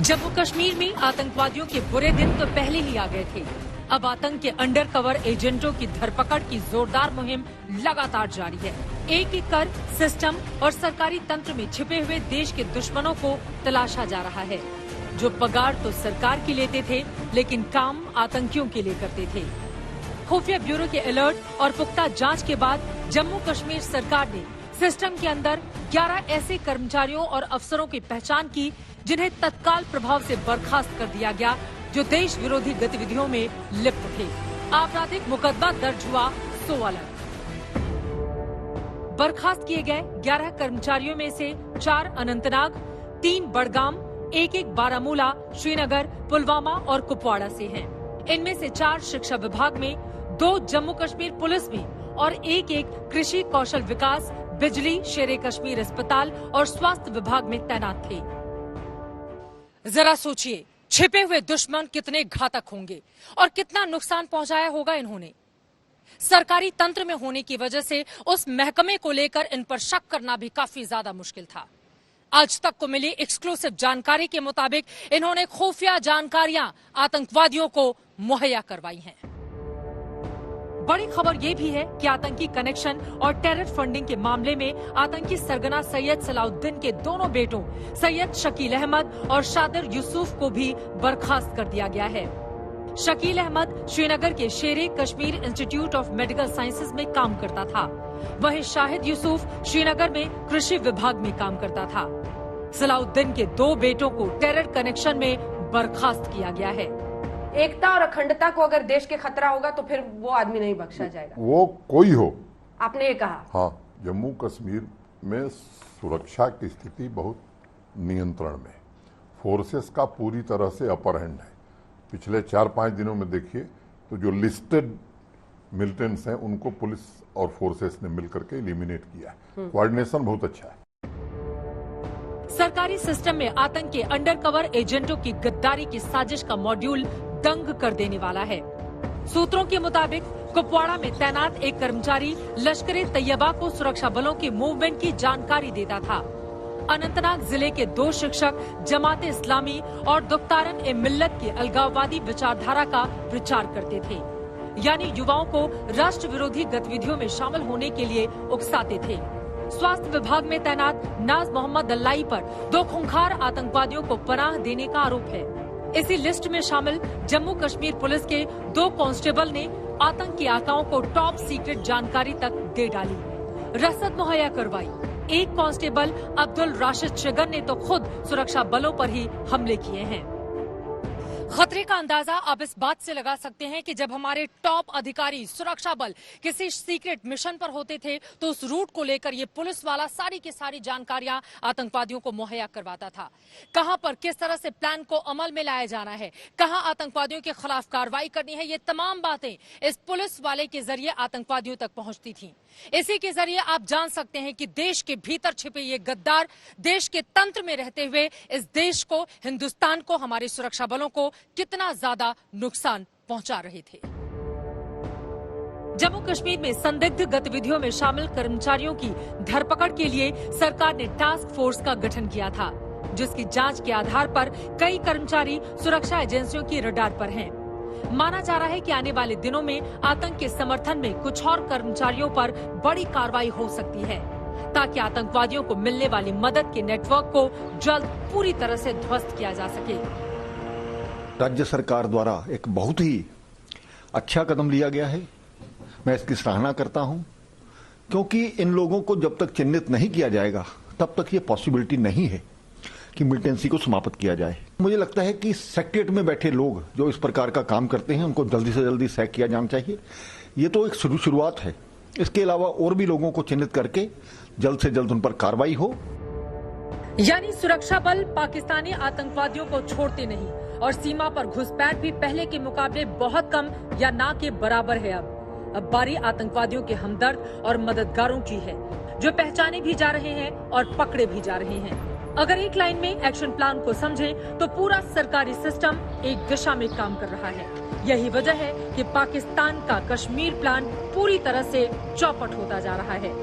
जम्मू कश्मीर में आतंकवादियों के बुरे दिन तो पहले ही आ गए थे। अब आतंक के अंडर कवर एजेंटों की धरपकड़ की जोरदार मुहिम लगातार जारी है। एक एक कर सिस्टम और सरकारी तंत्र में छिपे हुए देश के दुश्मनों को तलाशा जा रहा है, जो पगार तो सरकार की लेते थे लेकिन काम आतंकियों के लिए करते थे। खुफिया ब्यूरो के अलर्ट और पुख्ता जांच के बाद जम्मू कश्मीर सरकार ने सिस्टम के अंदर 11 ऐसे कर्मचारियों और अफसरों की पहचान की जिन्हें तत्काल प्रभाव से बर्खास्त कर दिया गया, जो देश विरोधी गतिविधियों में लिप्त थे। आपराधिक मुकदमा दर्ज हुआ 100 अलग। बर्खास्त किए गए 11 कर्मचारियों में से 4 अनंतनाग, 3 बड़गाम, 1 बारामूला, श्रीनगर, पुलवामा और कुपवाड़ा से हैं। इनमें से 4 शिक्षा विभाग में, 2 जम्मू कश्मीर पुलिस में और 1 कृषि कौशल विकास, बिजली, शेरे कश्मीर अस्पताल और स्वास्थ्य विभाग में तैनात थे। जरा सोचिए, छिपे हुए दुश्मन कितने घातक होंगे और कितना नुकसान पहुंचाया होगा इन्होंने। सरकारी तंत्र में होने की वजह से उस महकमे को लेकर इन पर शक करना भी काफी ज्यादा मुश्किल था। आज तक को मिली एक्सक्लूसिव जानकारी के मुताबिक इन्होंने खुफिया जानकारियां आतंकवादियों को मुहैया करवाई हैं। बड़ी खबर यह भी है कि आतंकी कनेक्शन और टेरर फंडिंग के मामले में आतंकी सरगना सैयद सलाउद्दीन के दोनों बेटों सैयद शकील अहमद और शादिर यूसुफ को भी बर्खास्त कर दिया गया है। शकील अहमद श्रीनगर के शेरे Kashmir institute of medical sciences में काम करता था, वहीं शाहिद यूसुफ श्रीनगर में कृषि विभाग में काम करता था। सलाउद्दीन के 2 बेटों को टेरर कनेक्शन में बर्खास्त किया गया है। एकता और अखंडता को अगर देश के खतरा होगा तो फिर वो आदमी नहीं बख्शा जाएगा, वो कोई हो। आपने ये कहा। हाँ, जम्मू कश्मीर में सुरक्षा की स्थिति बहुत नियंत्रण में, फोर्सेस का पूरी तरह से अपर हैंड है। पिछले 4-5 दिनों में देखिए तो जो लिस्टेड मिलिटेंट्स हैं उनको पुलिस और फोर्सेस ने मिलकर के एलिमिनेट किया है। कोऑर्डिनेशन बहुत अच्छा है। सरकारी सिस्टम में आतंक के अंडरकवर एजेंटों की गद्दारी की साजिश का मॉड्यूल दंग कर देने वाला है। सूत्रों के मुताबिक कुपवाड़ा में तैनात एक कर्मचारी लश्कर तैयबा को सुरक्षा बलों की मूवमेंट की जानकारी देता था। अनंतनाग जिले के 2 शिक्षक जमात इस्लामी और दुख्तारन ए मिल्लत की अलगाववादी विचारधारा का प्रचार करते थे, यानी युवाओं को राष्ट्र विरोधी गतिविधियों में शामिल होने के लिए उकसाते थे। स्वास्थ्य विभाग में तैनात नाज मोहम्मद अल्लाई पर 2 खूंखार आतंकवादियों को पनाह देने का आरोप है। इसी लिस्ट में शामिल जम्मू कश्मीर पुलिस के 2 कांस्टेबल ने आतंकी आकाओं को टॉप सीक्रेट जानकारी तक दे डाली, रसद मुहैया करवाई। एक कांस्टेबल अब्दुल राशिद शिगन ने तो खुद सुरक्षा बलों पर ही हमले किए हैं। खतरे का अंदाजा आप इस बात से लगा सकते हैं कि जब हमारे टॉप अधिकारी सुरक्षा बल किसी सीक्रेट मिशन पर होते थे तो उस रूट को लेकर ये पुलिस वाला सारी की सारी जानकारियां आतंकवादियों को मुहैया करवाता था। कहां पर किस तरह से प्लान को अमल में लाया जाना है, कहां आतंकवादियों के खिलाफ कार्रवाई करनी है, ये तमाम बातें इस पुलिस वाले के जरिए आतंकवादियों तक पहुंचती थी। इसी के जरिए आप जान सकते हैं कि देश के भीतर छिपे ये गद्दार देश के तंत्र में रहते हुए इस देश को, हिंदुस्तान को, हमारे सुरक्षा बलों को कितना ज्यादा नुकसान पहुंचा रहे थे। जम्मू कश्मीर में संदिग्ध गतिविधियों में शामिल कर्मचारियों की धरपकड़ के लिए सरकार ने टास्क फोर्स का गठन किया था, जिसकी जांच के आधार पर कई कर्मचारी सुरक्षा एजेंसियों की रडार पर हैं। माना जा रहा है कि आने वाले दिनों में आतंक के समर्थन में कुछ और कर्मचारियों पर बड़ी कार्रवाई हो सकती है, ताकि आतंकवादियों को मिलने वाली मदद के नेटवर्क को जल्द पूरी तरह से ध्वस्त किया जा सके। राज्य सरकार द्वारा एक बहुत ही अच्छा कदम लिया गया है, मैं इसकी सराहना करता हूं, क्योंकि इन लोगों को जब तक चिन्हित नहीं किया जाएगा तब तक ये पॉसिबिलिटी नहीं है कि मिलिटेंसी को समाप्त किया जाए। मुझे लगता है कि सेक्रेटरीट में बैठे लोग जो इस प्रकार का काम करते हैं उनको जल्दी से जल्दी सैक किया जाना चाहिए। ये तो एक शुरुआत है, इसके अलावा और भी लोगों को चिन्हित करके जल्द से जल्द उन पर कार्रवाई हो। यानी सुरक्षा बल पाकिस्तानी आतंकवादियों को छोड़ते नहीं और सीमा पर घुसपैठ भी पहले के मुकाबले बहुत कम या ना के बराबर है। अब बारी आतंकवादियों के हमदर्द और मददगारों की है, जो पहचाने भी जा रहे हैं और पकड़े भी जा रहे हैं। अगर एक लाइन में एक्शन प्लान को समझें तो पूरा सरकारी सिस्टम एक दिशा में काम कर रहा है। यही वजह है कि पाकिस्तान का कश्मीर प्लान पूरी तरह से चौपट होता जा रहा है।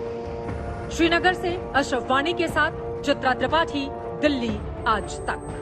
श्रीनगर से अशरफ वानी के साथ चित्रा त्रिपाठी, दिल्ली आज तक।